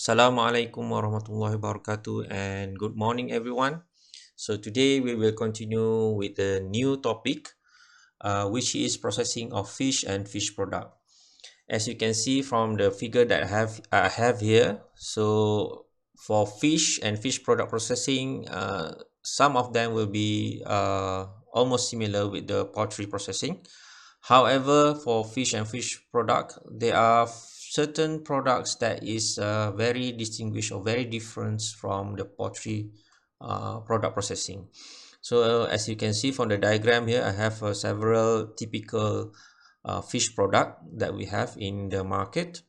Assalamualaikum warahmatullahi wabarakatuh and good morning everyone. So today we will continue with a new topic which is processing of fish and fish product. As you can see from the figure that I have here, so for fish and fish product processing, some of them will be almost similar with the poultry processing. However, for fish and fish product, there are certain products that is very distinguished or very different from the poultry product processing. So as you can see from the diagram here, I have several typical fish product that we have in the market.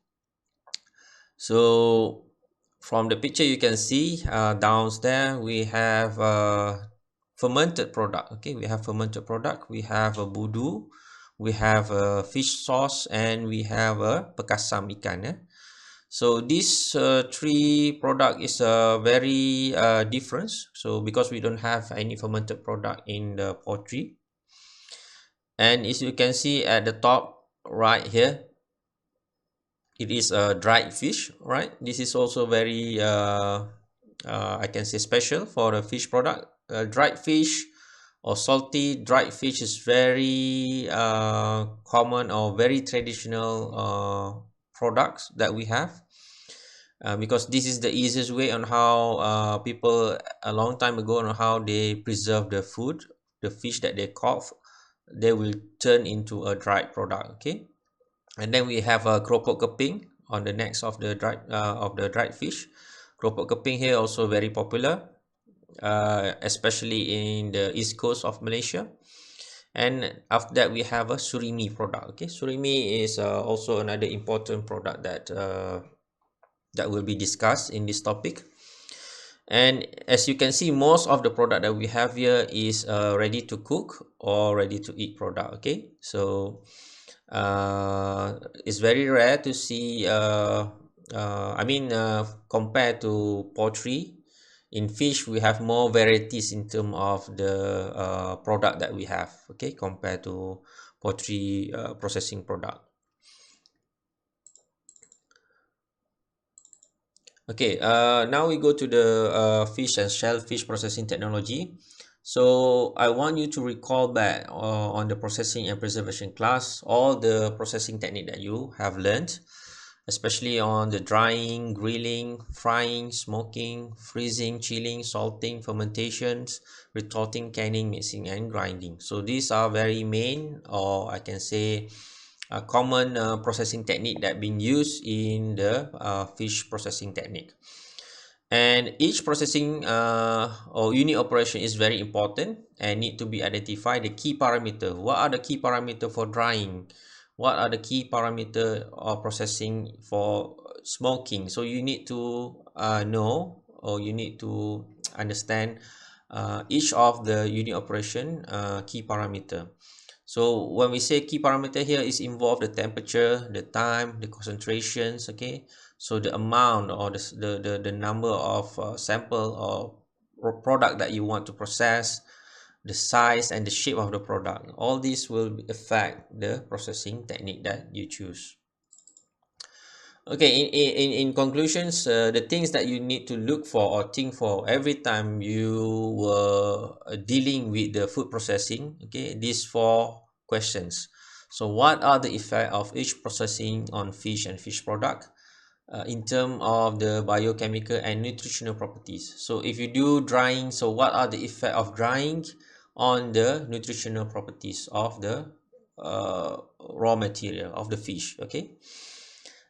So from the picture you can see downstairs we have fermented product. Okay, we have fermented product, we have a budu, we have a fish sauce, and we have a pekasam ikan. So these three product is very different. So because we don't have any fermented product in the poultry, and as you can see at the top right here, it is a dried fish, right? This is also very I can say special for the fish product. Dried fish or salty dried fish is very common or very traditional products that we have, because this is the easiest way on how people a long time ago on how they preserve the food, the fish that they caught, they will turn into a dried product. Okay, and then we have a keropok keping on the necks of the dried fish. Keropok keping here also very popular, especially in the east coast of Malaysia. And after that we have a surimi product. Okay, surimi is also another important product that will be discussed in this topic. And as you can see, most of the product that we have here is ready to cook or ready to eat product. Okay, so it's very rare to see compared to poultry, in fish we have more varieties in terms of the product that we have, okay, compared to poultry processing product. Okay, now we go to the fish and shellfish processing technology. So I want you to recall back on the processing and preservation class, all the processing technique that you have learned, especially on the drying, grilling, frying, smoking, freezing, chilling, salting, fermentations, retorting, canning, mixing, and grinding. So these are very main, or I can say a common processing technique that being used in the fish processing technique. And each processing or unit operation is very important and need to be identified. The key parameter, what are the key parameter for drying, what are the key parameter of processing for smoking. So you need to know, or you need to understand each of the unit operation key parameter. So when we say key parameter here, is involve the temperature, the time, the concentrations. Okay, so the amount or the number of sample or product that you want to process, the size and the shape of the product, all these will affect the processing technique that you choose. Okay, in conclusions, the things that you need to look for or think for every time you were dealing with the food processing, okay, these four questions. So what are the effect of each processing on fish and fish product in terms of the biochemical and nutritional properties? So if you do drying, so what are the effect of drying on the nutritional properties of the raw material of the fish? Okay,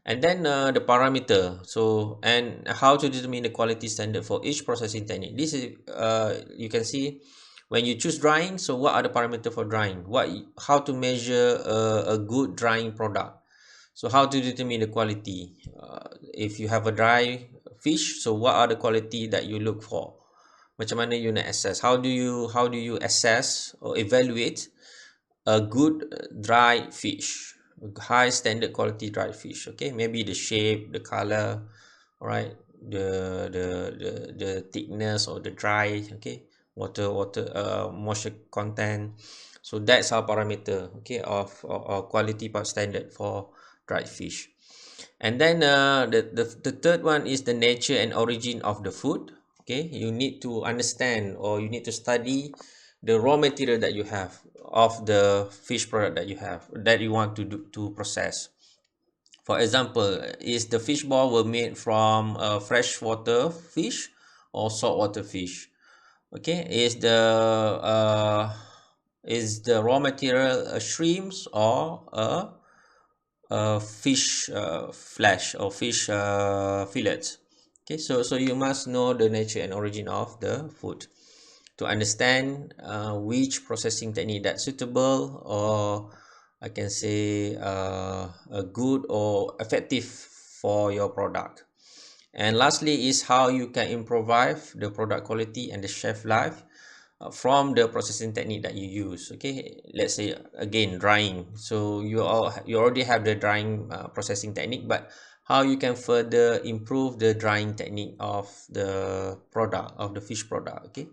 and then the parameter, so and how to determine the quality standard for each processing technique. This is you can see when you choose drying, so what are the parameter for drying, how to measure a good drying product. So how to determine the quality, if you have a dry fish, so what are the quality that you look for, macam mana you nak assess, how do you assess or evaluate a good dry fish, high standard quality dry fish. Okay, maybe the shape, the color, all right, the thickness or the dry, okay, water moisture content. So that's our parameter, okay, of quality part standard for dried fish. And then the third one is the nature and origin of the food. Okay, you need to understand, or you need to study the raw material that you have of the fish product that you have, that you want to do, to process. For example, is the fish ball were made from freshwater fish or saltwater fish? Okay, is the raw material shrimps or a fish flesh or fish fillets? Okay, so you must know the nature and origin of the food to understand which processing technique that's suitable, or I can say a good or effective for your product. And lastly is how you can improve the product quality and the shelf life from the processing technique that you use. Okay, let's say again drying. So you already have the drying processing technique, but how you can further improve the drying technique of the product, of the fish product. Okay,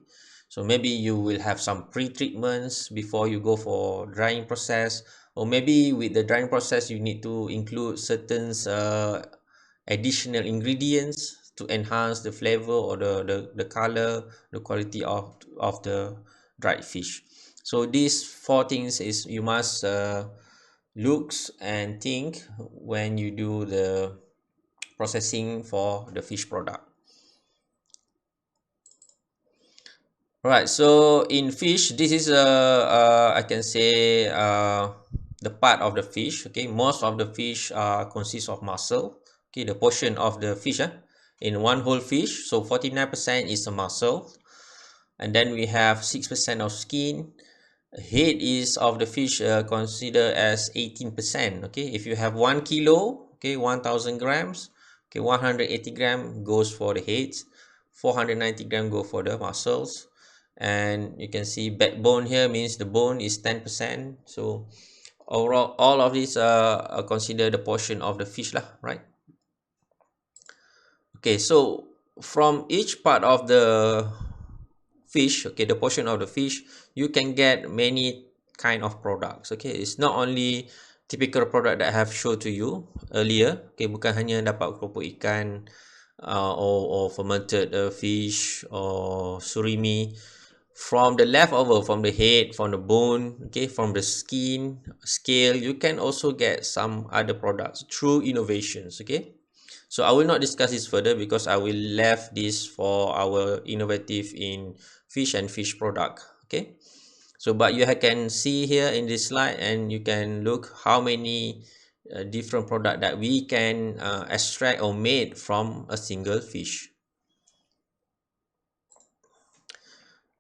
so maybe you will have some pre-treatments before you go for drying process, or maybe with the drying process you need to include certain additional ingredients to enhance the flavor or the color, the quality of the dried fish. So these four things is you must looks and think when you do the processing for the fish product. Right, so in fish, this is I can say the part of the fish. Okay, most of the fish consists of muscle. Okay, the portion of the fish in one whole fish, so 49% is a muscle, and then we have 6% of skin. Head is of the fish considered as 18%. Okay, if you have 1 kilo, okay, 1000 grams, okay, 180 gram goes for the heads, 490 gram go for the muscles. And you can see backbone here means the bone is 10%. So overall all of these are considered the portion of the fish lah, right? Okay, so from each part of the fish, okay, the portion of the fish, you can get many kind of products. Okay, it's not only typical product that I have showed to you earlier. Okay, bukan hanya dapat keropok ikan or fermented fish or surimi. From the leftover, from the head, from the bone, okay, from the skin, scale, you can also get some other products through innovations. Okay, so I will not discuss this further because I will left this for our innovative in fish and fish product. Okay, so but you can see here in this slide, and you can look how many different product that we can extract or made from a single fish.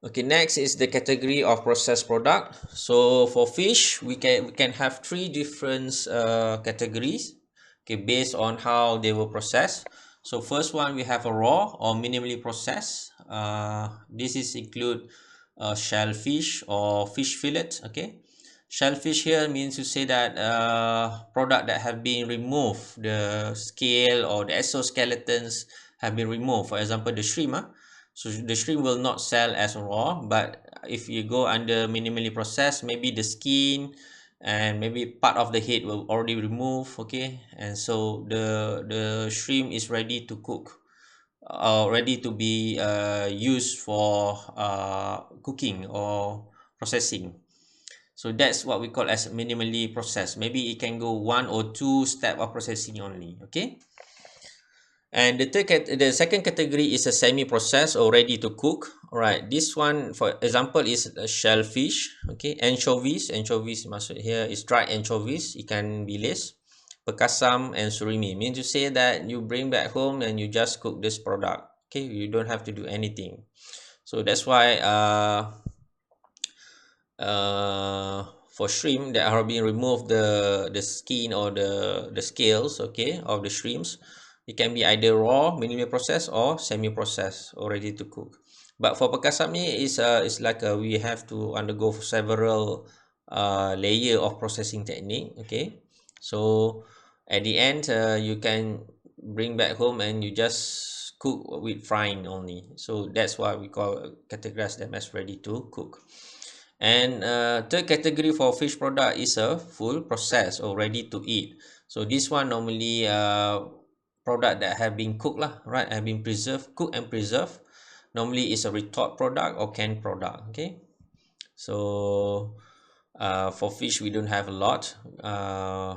Okay, next is the category of processed product. So for fish, we can have three different categories, okay, based on how they were processed. So first one, we have a raw or minimally processed. This is include shellfish or fish fillet. Okay, shellfish here means to say that product that have been removed, the scale or the exoskeletons have been removed. For example, the shrimp. So the shrimp will not sell as raw, but if you go under minimally processed, maybe the skin and maybe part of the head will already remove. Okay, and so the shrimp is ready to cook, ready to be used for cooking or processing. So that's what we call as minimally processed. Maybe it can go one or two step of processing only. Okay, and the second category is a semi-processed or ready to cook. All right, this one for example is a shellfish. Okay, anchovies maksud here is dried anchovies, ikan bilis, pekasam, and surimi. Means to say that you bring back home and you just cook this product. Okay, you don't have to do anything. So that's why for shrimp that are being removed the skin or the scales, okay, of the shrimps, it can be either raw, minimally processed, or semi-processed or ready to cook. But for pekasam ni is like we have to undergo several layer of processing technique. Okay, so at the end you can bring back home and you just cook with frying only. So that's why we categorize them as ready to cook. And third category for fish product is a full process or ready to eat. So this one normally product that have been cooked lah, right, have been preserved, cooked and preserved. Normally is a retort product or canned product. Okay, so for fish we don't have a lot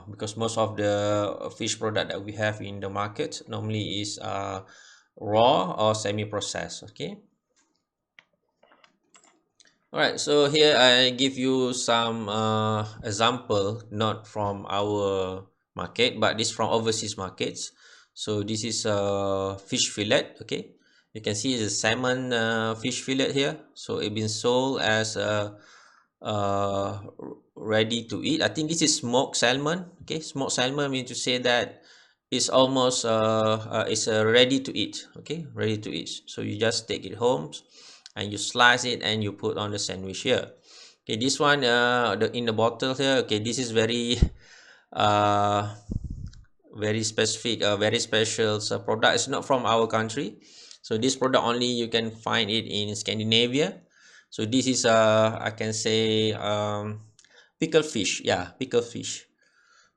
because most of the fish product that we have in the market normally is raw or semi-processed. Okay, all right, so here I give you some example, not from our market but this from overseas markets. So this is a fish fillet. Okay, you can see the salmon fish fillet here. So it been sold as a uh ready to eat. I think this is smoked salmon. Okay, smoked salmon mean to say that it's almost it's ready to eat. Okay, ready to eat, so you just take it home and you slice it and you put on the sandwich here. Okay, this one in the bottle here. Okay, this is very uh very specific, very special product. It's not from our country, so this product only you can find it in Scandinavia. So this is I can say pickle fish. Yeah, pickle fish.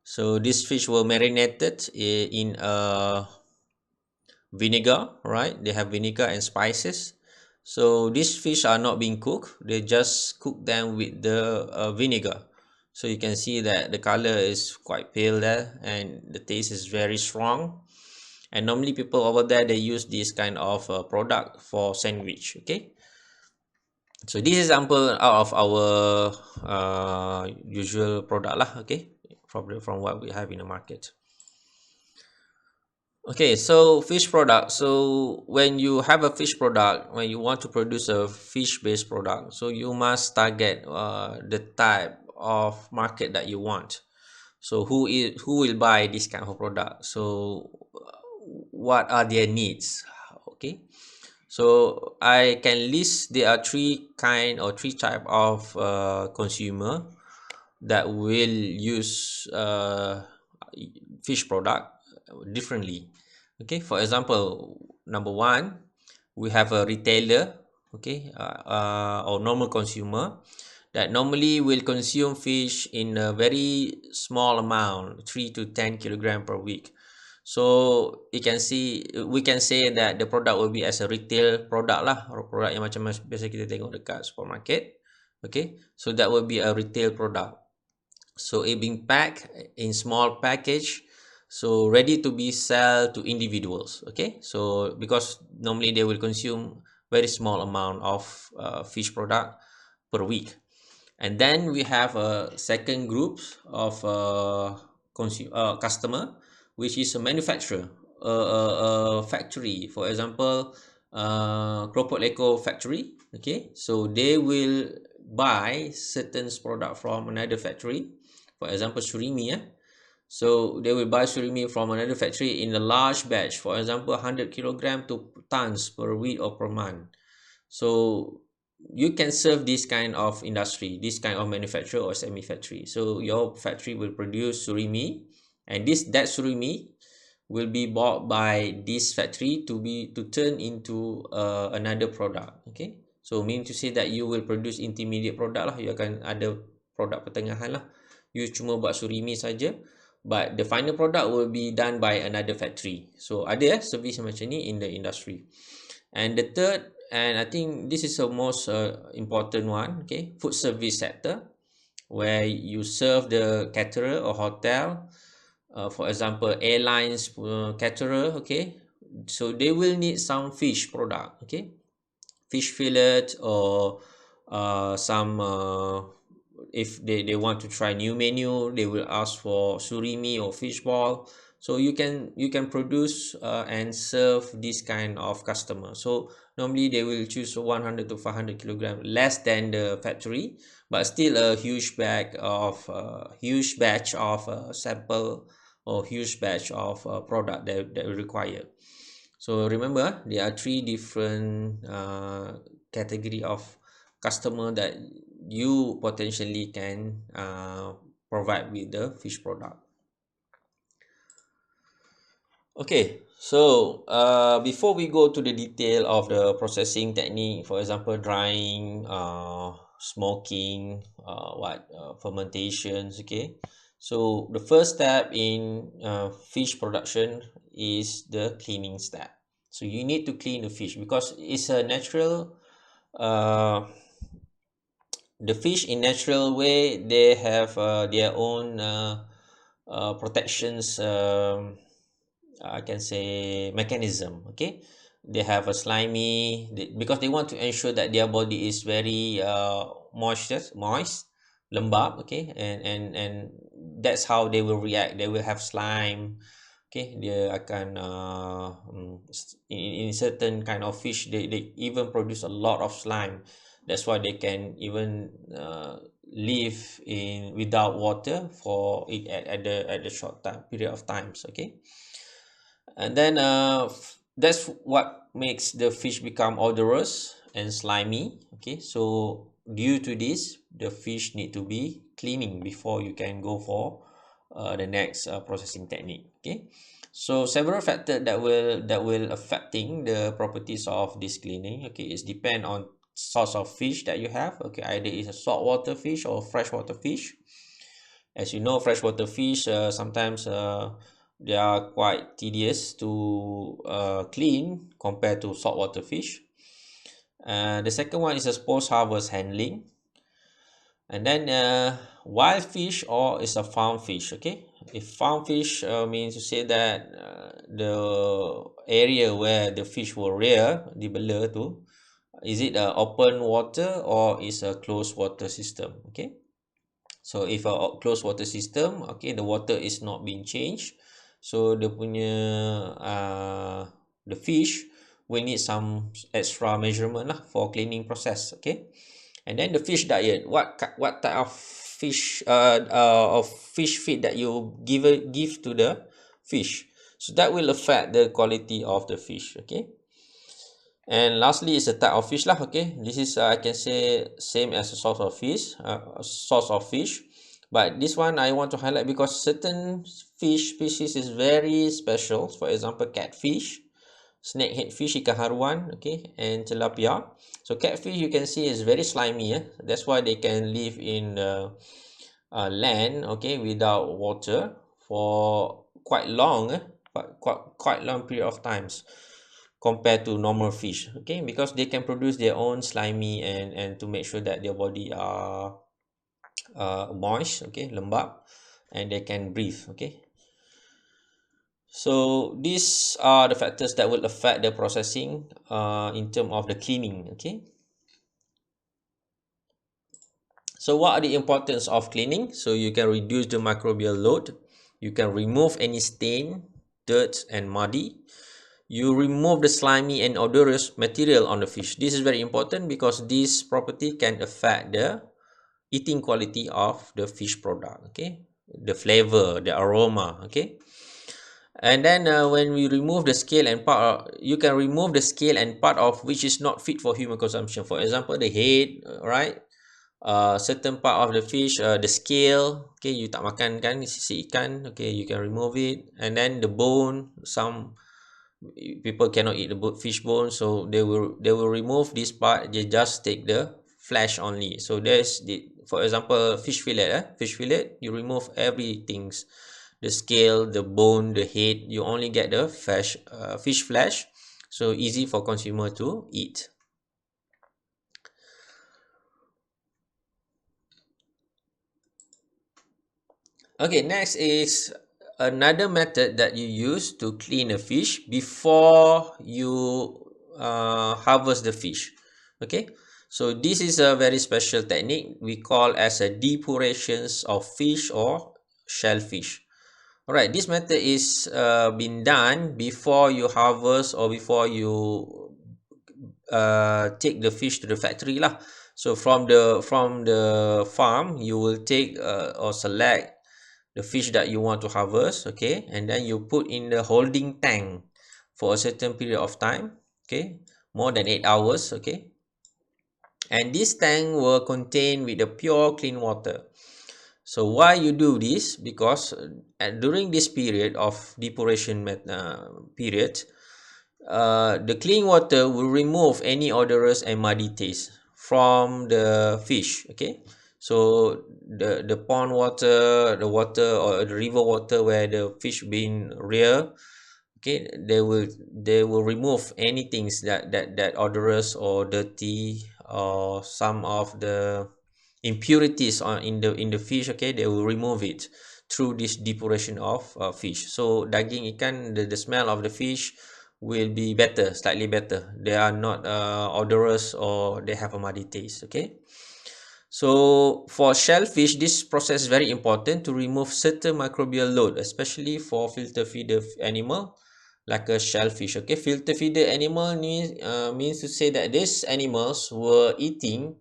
So this fish were marinated in vinegar, right? They have vinegar and spices. So these fish are not being cooked, they just cook them with the vinegar. So you can see that the color is quite pale there and the taste is very strong. And normally people over there they use this kind of product for sandwich. Okay, so this is example out of our usual product lah. Okay, from what we have in the market. Okay, so fish product. So when you have a fish product, when you want to produce a fish-based product, so you must target the type of market that you want. So who will buy this kind of product? So what are their needs? Okay, so I can list there are three type of consumer that will use fish product differently. Okay, for example, number one, we have a retailer. Okay, or normal consumer that normally will consume fish in a very small amount, 3 to 10 kilogram per week. So we can say that the product will be as a retail product lah, produk yang macam biasa kita tengok dekat supermarket. Okay, so that will be a retail product. So it being packed in small package, so ready to be sell to individuals. Okay, so because normally they will consume very small amount of fish product per week. And then we have a second group of customer, which is a manufacturer, a factory, for example Keropok Lekor factory. Okay, so they will buy certain product from another factory, for example surimi. So they will buy surimi from another factory in a large batch, for example 100 kilogram to tons per week or per month. So you can serve this kind of industry, this kind of manufacturer or semi factory. So your factory will produce surimi, and that surimi will be bought by this factory to turn into another product. Okay, so mean to say that you will produce intermediate product lah, you akan ada produk pertengahan lah. You cuma buat surimi saja, but the final product will be done by another factory. So ada service macam ni in the industry. And the third, and I think this is the most important one, okay, food service sector, where you serve the caterer or hotel, for example airlines caterer. Okay, so they will need some fish product. Okay, fish fillet or some if they want to try new menu, they will ask for surimi or fish ball. So you can produce and serve this kind of customer. So normally they will choose 100 to 500 kilogram less than the factory, but still a huge batch of sample or huge batch of product that we require. So remember, there are three different category of customer that you potentially can provide with the fish product. Okay, so before we go to the detail of the processing technique, for example drying, smoking, fermentations. Okay, So the first step in fish production is the cleaning step. So you need to clean the fish because it's a natural uh, the fish in natural way they have their own protections, I can say, mechanism. Okay, they have a slimy because they want to ensure that their body is very moist, lembab. Okay, and that's how they will react. They will have slime. Okay, dia akan in certain kind of fish they even produce a lot of slime. That's why they can even live in without water for it at the short time period of times. Okay, and then that's what makes the fish become odorous and slimy. Okay, so due to this the fish need to be cleaning before you can go for the next processing technique. Okay, so several factors that will affecting the properties of this cleaning. Okay, it's depend on source of fish that you have. Okay, either it's a saltwater fish or freshwater fish. As you know, freshwater fish sometimes they are quite tedious to clean compared to saltwater fish. The second one is a post harvest handling, and then wild fish or is a farm fish. Okay, if farm fish means to say that the area where the fish will rear dibela tu, is it a open water or is a closed water system. Okay, so if a closed water system, okay, the water is not being changed, so dia punya the fish will need some extra measurement lah for cleaning process. Okay, and then the fish diet, what type of fish feed that you give to the fish, so that will affect the quality of the fish. Okay, and lastly is a type of fish lah. Okay, this is I can say same as a source of fish, but this one I want to highlight because certain fish species is very special. For example, catfish, snakehead fish, ikan haruan, okay, and tilapia. So catfish you can see is very slimy. That's why they can live in the land, okay, without water for quite long, quite long period of times compared to normal fish. Okay, because they can produce their own slimy and to make sure that their body are moist, okay, lembab, and they can breathe. Okay, so these are the factors that will affect the processing in terms of the cleaning. Okay, so what are the importance of cleaning? So you can reduce the microbial load, you can remove any stain, dirt and muddy, you remove the slimy and odorous material on the fish. This is very important because this property can affect the eating quality of the fish product. Okay, the flavor, the aroma. Okay, and then when we remove the scale and part, you can remove the scale and part of which is not fit for human consumption. For example, the head, right? Certain part of the fish, the scale, okay, you tak makan kan sisi ikan, okay, you can remove it. And then the bone, some people cannot eat the fish bone, so they will remove this part. They just take the flesh only. So there's the, for example, fish fillet, you remove everything, the scale, the bone, the head, you only get the fish flesh, so easy for consumer to eat. Okay, next is another method that you use to clean a fish before you harvest the fish. Okay, so this is a very special technique we call as a depurations of fish or shellfish. All right, this method is been done before you harvest or before you take the fish to the factory lah. So from the farm you will take or select the fish that you want to harvest, okay, and then you put in the holding tank for a certain period of time, okay, more than 8 hours, okay, and this tank will contain with the pure clean water. So why you do this? Because during this period of depuration period, the clean water will remove any odorous and muddy taste from the fish. Okay, So the pond water, the water or the river water where the fish being reared, okay, they will remove any things that odorous or dirty or some of the impurities on in the fish. Okay, they will remove it through this depuration of fish. So daging ikan, the smell of the fish will be better, slightly better. They are not odorous or they have a muddy taste. Okay, so for shellfish, this process is very important to remove certain microbial load, especially for filter feeder animal like a shellfish. Okay, filter feeder animal means to say that these animals were eating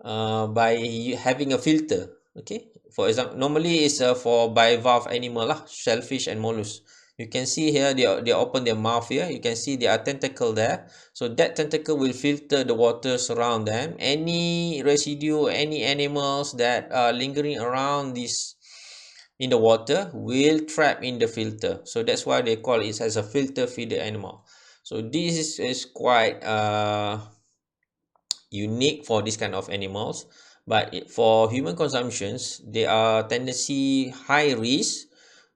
by having a filter. Okay, for example, normally it's for bivalve animal lah, shellfish and mollusk. You can see here they open their mouth here. You can see there are tentacle there. So that tentacle will filter the waters around them. Any residue, any animals that are lingering around this in the water will trap in the filter. So that's why they call it as a filter feeder animal. So this is quite unique for this kind of animals, but for human consumptions they are tendency high risk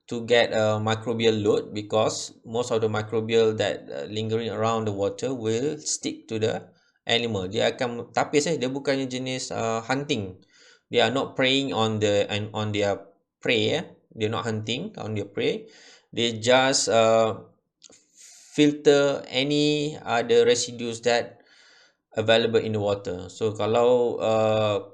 to get a microbial load, because most of the microbial that lingering around the water will stick to the animal. Dia akan tapis, dia bukannya jenis hunting. They are not preying on their prey. They're not hunting on their prey. They just filter any other residues that available in the water. So kalau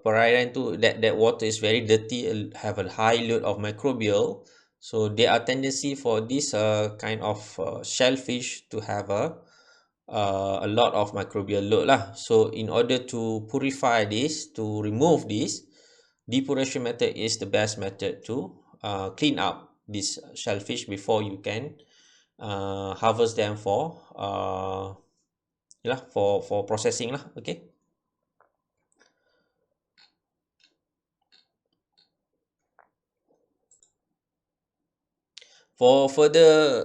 perairan tu that water is very dirty, have a high load of microbial, so there are tendency for this kind of shellfish to have a lot of microbial load lah. So in order to purify this, to remove this, depuration method is the best method to clean up this shellfish before you can harvest them for for processing lah. Okay, for further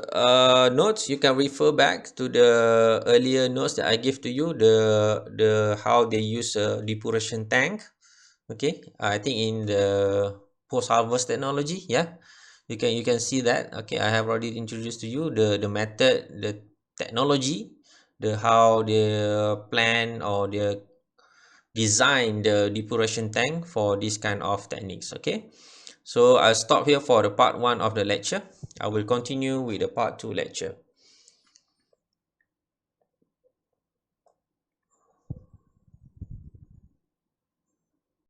notes, you can refer back to the earlier notes that I gave to you, the how they use a depuration tank. Okay, I think in the post harvest technology, yeah, you can see that. Okay, I have already introduced to you the method, the technology, the how they plan or they design the depuration tank for this kind of techniques. Okay, so I'll stop here for the part 1 of the lecture. I will continue with the part 2 lecture.